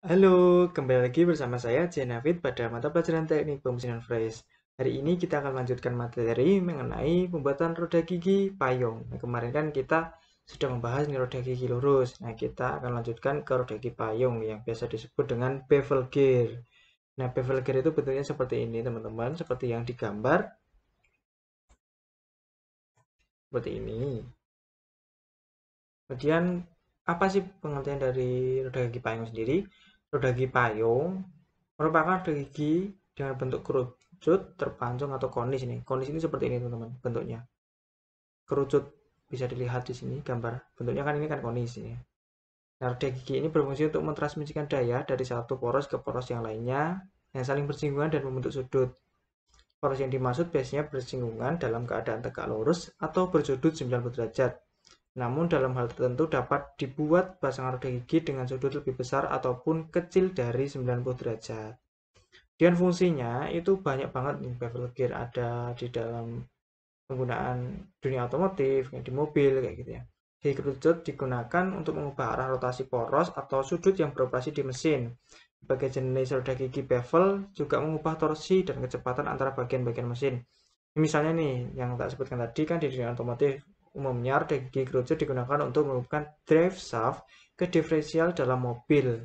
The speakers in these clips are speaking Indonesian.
Halo, kembali lagi bersama saya Jenafit pada mata pelajaran teknik pemesanan phrase. Hari ini kita akan lanjutkan materi mengenai pembuatan roda gigi payung. Nah, kemarin kan kita sudah membahas nih roda gigi lurus. Nah, kita akan lanjutkan ke roda gigi payung yang biasa disebut dengan bevel gear. Nah, bevel gear itu bentuknya seperti ini, teman-teman, seperti yang digambar, seperti ini. Kemudian, apa sih pengertian dari roda gigi payung sendiri? Roda gigi payung merupakan roda gigi dengan bentuk kerucut, terpancung atau konis ini. Konis ini seperti ini teman-teman bentuknya. Kerucut bisa dilihat di sini gambar. Bentuknya kan ini kan konis ini. Nah, roda gigi ini berfungsi untuk mentransmisikan daya dari satu poros ke poros yang lainnya yang saling bersinggungan dan membentuk sudut. Poros yang dimaksud biasanya bersinggungan dalam keadaan tegak lurus atau bersudut 90 derajat. Namun dalam hal tertentu dapat dibuat pasangan roda gigi dengan sudut lebih besar ataupun kecil dari 90 derajat. Dan fungsinya itu banyak banget nih bevel gear ada di dalam penggunaan dunia otomotif, kayak di mobil kayak gitu ya. Gigi kerucut digunakan untuk mengubah arah rotasi poros atau sudut yang beroperasi di mesin. Sebagai jenis roda gigi bevel juga mengubah torsi dan kecepatan antara bagian-bagian mesin. Misalnya nih, yang tak sebutkan tadi kan di dunia otomotif umumnya roda gigi kerucut digunakan untuk mengubahkan drive shaft ke diferensial dalam mobil.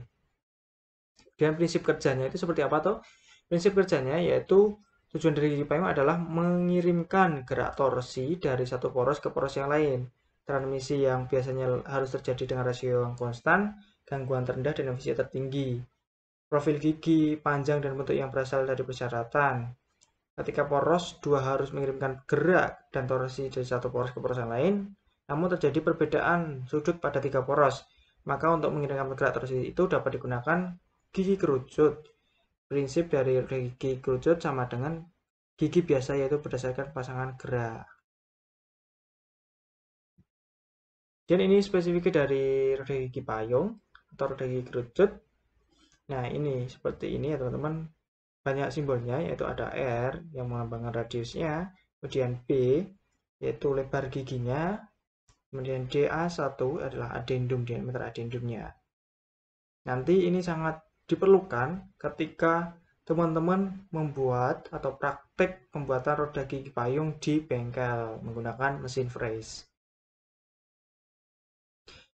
Dan prinsip kerjanya itu seperti apa tuh? Prinsip kerjanya yaitu tujuan dari gigi payung adalah mengirimkan gerak torsi dari satu poros ke poros yang lain. Transmisi yang biasanya harus terjadi dengan rasio yang konstan, gangguan terendah dan efisiensi tertinggi. Profil gigi, panjang dan bentuk yang berasal dari persyaratan. Ketika poros dua harus mengirimkan gerak dan torsi dari satu poros ke poros yang lain, namun terjadi perbedaan sudut pada tiga poros. Maka untuk mengirimkan gerak torsi itu dapat digunakan gigi kerucut. Prinsip dari gigi kerucut sama dengan gigi biasa yaitu berdasarkan pasangan gerak. Dan ini spesifik dari roda gigi payung atau roda gigi kerucut. Nah, ini seperti ini ya teman-teman. Banyak simbolnya yaitu ada R yang melambangkan radiusnya, kemudian B yaitu lebar giginya, kemudian DA1 adalah adendum, diameter adendumnya. Nanti ini sangat diperlukan ketika teman-teman membuat atau praktek pembuatan roda gigi payung di bengkel menggunakan mesin freeze.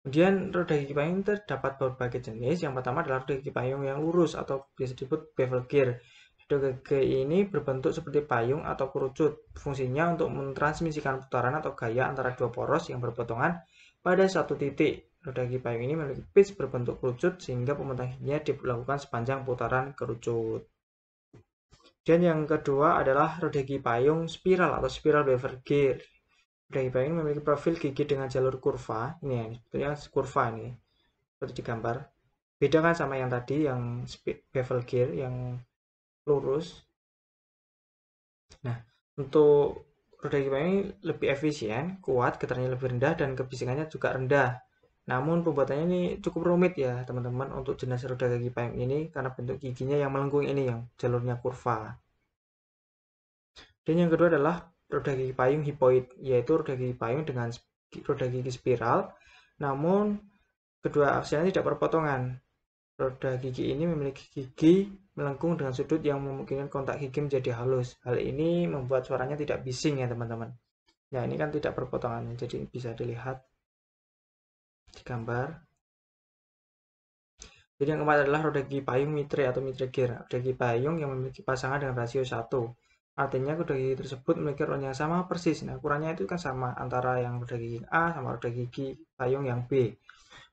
Kemudian roda gigi payung terdapat berbagai jenis. Yang pertama adalah roda gigi payung yang lurus atau bisa disebut bevel gear. Roda gigi ini berbentuk seperti payung atau kerucut. Fungsinya untuk mentransmisikan putaran atau gaya antara dua poros yang berpotongan pada satu titik. Roda gigi payung ini memiliki pitch berbentuk kerucut sehingga pemetaan giginya dilakukan sepanjang putaran kerucut. Dan yang kedua adalah roda gigi payung spiral atau spiral bevel gear. Roda gigi payung memiliki profil gigi dengan jalur kurva. Ini ya, sebetulnya kurva ini seperti di gambar. Beda kan sama yang tadi yang bevel gear yang lurus. Nah, untuk roda gigi payung ini lebih efisien, kuat, getarannya lebih rendah dan kebisingannya juga rendah. Namun pembuatannya ini cukup rumit ya teman-teman untuk jenis roda gigi payung ini karena bentuk giginya yang melengkung ini yang jalurnya kurva. Dan yang kedua adalah roda gigi payung hipoid, yaitu roda gigi payung dengan roda gigi spiral, namun kedua aksialnya tidak berpotongan. Roda gigi ini memiliki gigi melengkung dengan sudut yang memungkinkan kontak gigi menjadi halus. Hal ini membuat suaranya tidak bising ya teman-teman. Ya ini kan tidak berpotongan, jadi bisa dilihat di gambar. Jadi yang keempat adalah roda gigi payung mitre atau mitre gear. Roda gigi payung yang memiliki pasangan dengan rasio 1. Artinya roda gigi tersebut memiliki ron yang sama persis. Nah, ukurannya itu kan sama antara yang roda gigi A sama roda gigi payung yang B.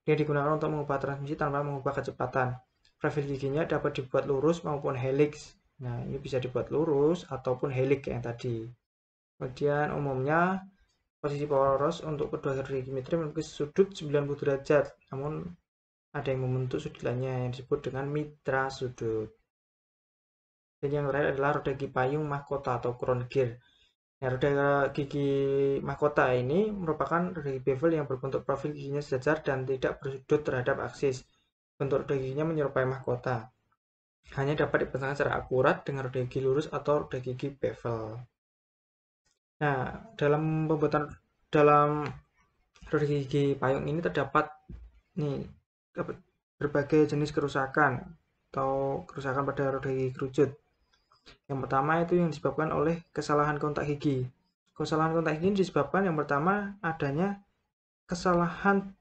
Dia digunakan untuk mengubah transmisi tanpa mengubah kecepatan. Profil giginya dapat dibuat lurus maupun helix. Nah, ini bisa dibuat lurus ataupun helix yang tadi. Kemudian umumnya posisi poros untuk kedua roda gigi mitre memiliki sudut 90 derajat. Namun ada yang membentuk sudut lainnya yang disebut dengan mitra sudut. Dan yang terakhir adalah roda gigi payung mahkota atau crown gear. Nah, roda gigi mahkota ini merupakan roda gigi bevel yang berbentuk profil giginya sejajar dan tidak bersudut terhadap aksis. Bentuk roda giginya menyerupai mahkota. Hanya dapat dipasangkan secara akurat dengan roda gigi lurus atau roda gigi bevel. Nah, dalam roda gigi payung ini terdapat nih berbagai jenis kerusakan atau kerusakan pada roda gigi kerucut. Yang pertama itu yang disebabkan oleh kesalahan kontak gigi. Kesalahan kontak gigi disebabkan yang pertama adanya kesalahan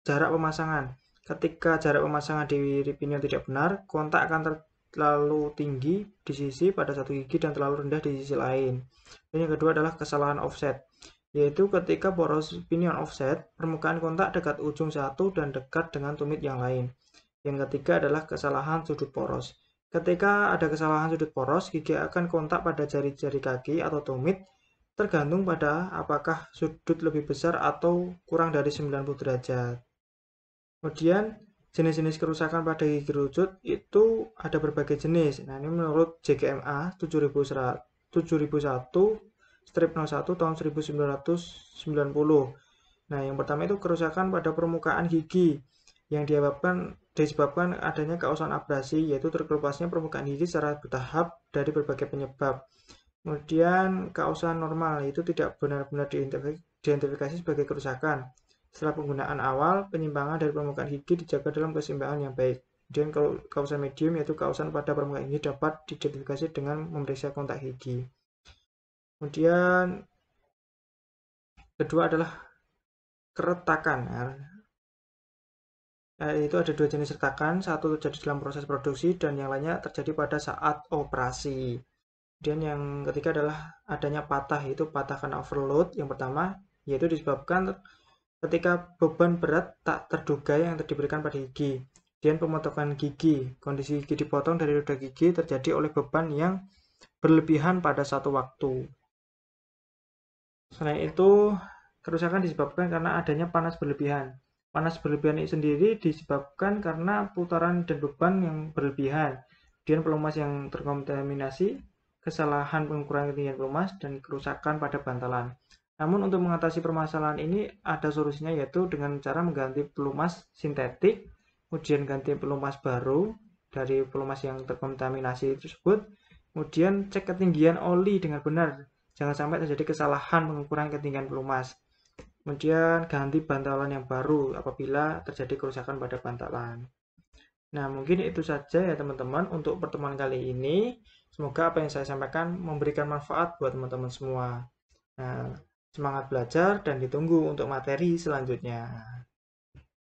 jarak pemasangan. Ketika jarak pemasangan di pinion tidak benar, kontak akan terlalu tinggi di sisi pada satu gigi dan terlalu rendah di sisi lain. Dan yang kedua adalah kesalahan offset, yaitu ketika poros pinion offset, permukaan kontak dekat ujung satu dan dekat dengan tumit yang lain. Yang ketiga adalah kesalahan sudut poros. Ketika ada kesalahan sudut poros, gigi akan kontak pada jari-jari kaki atau tumit, tergantung pada apakah sudut lebih besar atau kurang dari 90 derajat. Kemudian jenis-jenis kerusakan pada gigi kerucut itu ada berbagai jenis. Nah, ini menurut JGMA 7001 strip 01 tahun 1990. Nah, yang pertama itu kerusakan pada permukaan gigi yang disebabkan adanya kausan abrasi, yaitu terkelupasnya permukaan gigi secara bertahap dari berbagai penyebab. Kemudian kausan normal itu tidak benar-benar diidentifikasi sebagai kerusakan. Setelah penggunaan awal, penyimpangan dari permukaan gigi dijaga dalam keseimbangan yang baik. Kemudian kausan medium yaitu kausan pada permukaan gigi dapat diidentifikasi dengan memeriksa kontak gigi. Kemudian kedua adalah keretakan. Itu ada dua jenis retakan, satu terjadi dalam proses produksi dan yang lainnya terjadi pada saat operasi. Kemudian yang ketiga adalah adanya patah, yaitu patah karena overload. Yang pertama yaitu disebabkan ketika beban berat tak terduga yang diberikan pada gigi. Kemudian pemotongan gigi, kondisi gigi dipotong dari roda gigi terjadi oleh beban yang berlebihan pada satu waktu. Selain itu, kerusakan disebabkan karena adanya panas berlebihan. Panas berlebihan ini sendiri disebabkan karena putaran dan beban yang berlebihan. Kemudian pelumas yang terkontaminasi, kesalahan pengukuran ketinggian pelumas, dan kerusakan pada bantalan. Namun untuk mengatasi permasalahan ini ada solusinya, yaitu dengan cara mengganti pelumas sintetik, kemudian ganti pelumas baru dari pelumas yang terkontaminasi tersebut, kemudian cek ketinggian oli dengan benar, jangan sampai terjadi kesalahan pengukuran ketinggian pelumas. Kemudian ganti bantalan yang baru apabila terjadi kerusakan pada bantalan. Nah, mungkin itu saja ya teman-teman untuk pertemuan kali ini. Semoga apa yang saya sampaikan memberikan manfaat buat teman-teman semua. Nah, semangat belajar dan ditunggu untuk materi selanjutnya.